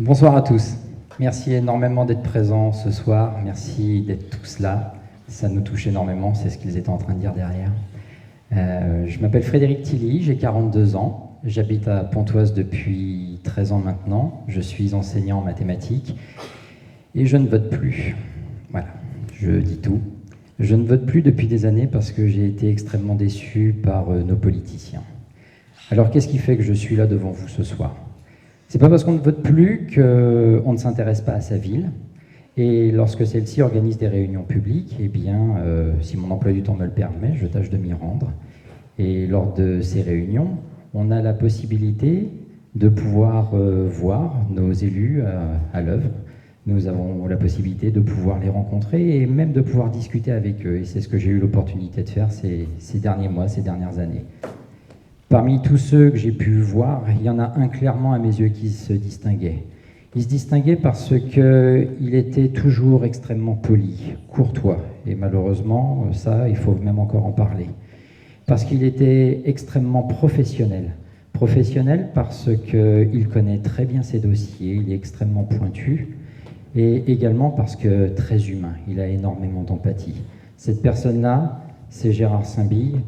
Bonsoir à tous. Merci énormément d'être présents ce soir. Merci d'être tous là. Ça nous touche énormément, c'est ce qu'ils étaient en train de dire derrière. Je m'appelle Frédéric Tilly, j'ai 42 ans. J'habite à Pontoise depuis 13 ans maintenant. Je suis enseignant en mathématiques et je ne vote plus. Voilà, je dis tout. Je ne vote plus depuis des années parce que j'ai été extrêmement déçu par nos politiciens. Alors qu'est-ce qui fait que je suis là devant vous ce soir ? C'est pas parce qu'on ne vote plus qu'on ne s'intéresse pas à sa ville. Et lorsque celle-ci organise des réunions publiques, eh bien, si mon emploi du temps me le permet, je tâche de m'y rendre. Et lors de ces réunions, on a la possibilité de pouvoir voir nos élus à l'œuvre. Nous avons la possibilité de pouvoir les rencontrer et même de pouvoir discuter avec eux. Et c'est ce que j'ai eu l'opportunité de faire ces derniers mois, ces dernières années. Parmi tous ceux que j'ai pu voir, il y en a un clairement à mes yeux qui se distinguait. Il se distinguait parce qu'il était toujours extrêmement poli, courtois. Et malheureusement, ça, il faut même encore en parler. Parce qu'il était extrêmement professionnel. Professionnel parce qu'il connaît très bien ses dossiers, il est extrêmement pointu. Et également parce que très humain, il a énormément d'empathie. Cette personne-là, c'est Gérard Saint-Bille.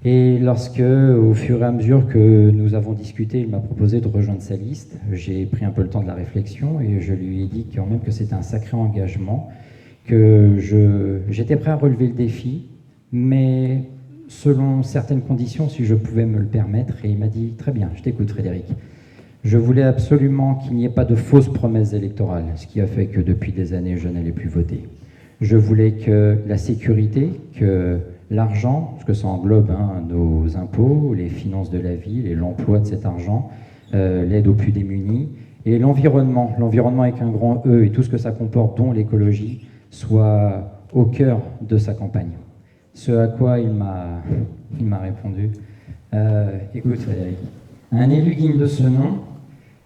Et lorsque, au fur et à mesure que nous avons discuté, il m'a proposé de rejoindre sa liste, j'ai pris un peu le temps de la réflexion et je lui ai dit quand même que c'était un sacré engagement, que j'étais prêt à relever le défi, mais selon certaines conditions, si je pouvais me le permettre. Et il m'a dit « Très bien, je t'écoute Frédéric ». Je voulais absolument qu'il n'y ait pas de fausses promesses électorales, ce qui a fait que depuis des années, je n'allais plus voter. Je voulais que la sécurité, que l'argent, parce que ça englobe nos impôts, les finances de la ville et l'emploi de cet argent, l'aide aux plus démunis, et l'environnement avec un grand E et tout ce que ça comporte, dont l'écologie, soit au cœur de sa campagne. Ce à quoi il m'a répondu, écoute Frédéric, un élu digne de ce nom,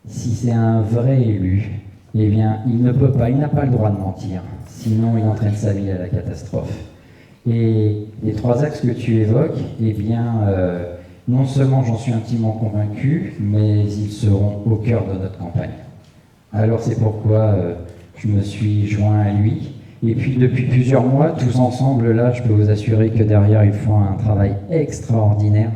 si c'est un vrai élu, eh bien il ne peut pas, il n'a pas le droit de mentir, sinon il entraîne sa ville à la catastrophe. Et les trois axes que tu évoques, eh bien, non seulement j'en suis intimement convaincu, mais ils seront au cœur de notre campagne. Alors c'est pourquoi je me suis joint à lui. Et puis depuis plusieurs mois, tous ensemble, là, je peux vous assurer que derrière, ils font un travail extraordinaire.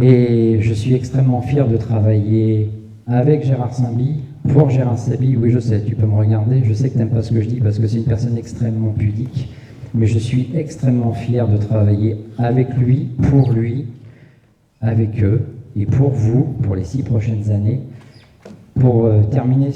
Et je suis extrêmement fier de travailler avec Gérard Saint-Bille, pour Gérard Saint-Bille. Oui, je sais, tu peux me regarder, je sais que tu n'aimes pas ce que je dis parce que c'est une personne extrêmement pudique. Mais je suis extrêmement fier de travailler avec lui, avec eux, et pour vous, pour les 6 prochaines années, pour terminer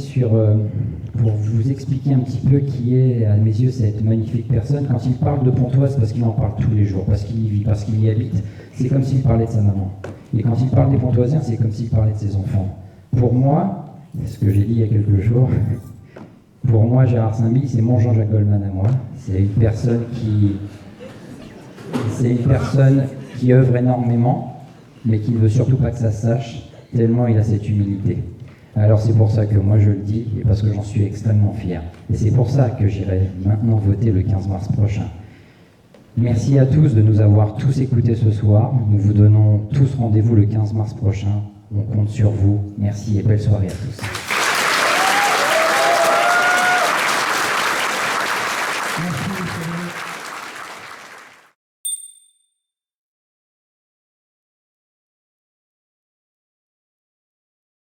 pour vous expliquer un petit peu qui est, à mes yeux, cette magnifique personne. Quand il parle de Pontoise, c'est parce qu'il en parle tous les jours, parce qu'il y vit, parce qu'il y habite, c'est comme s'il parlait de sa maman. Et quand il parle des Pontoisiens, c'est comme s'il parlait de ses enfants. Pour moi, ce que j'ai dit il y a quelques jours, pour moi, Gérard Saint-Bille, c'est mon Jean-Jacques Goldman à moi. C'est une personne qui œuvre énormément, mais qui ne veut surtout pas que ça se sache, tellement il a cette humilité. Alors c'est pour ça que moi je le dis, et parce que j'en suis extrêmement fier. Et c'est pour ça que j'irai maintenant voter le 15 mars prochain. Merci à tous de nous avoir tous écoutés ce soir. Nous vous donnons tous rendez-vous le 15 mars prochain. On compte sur vous. Merci et belle soirée à tous.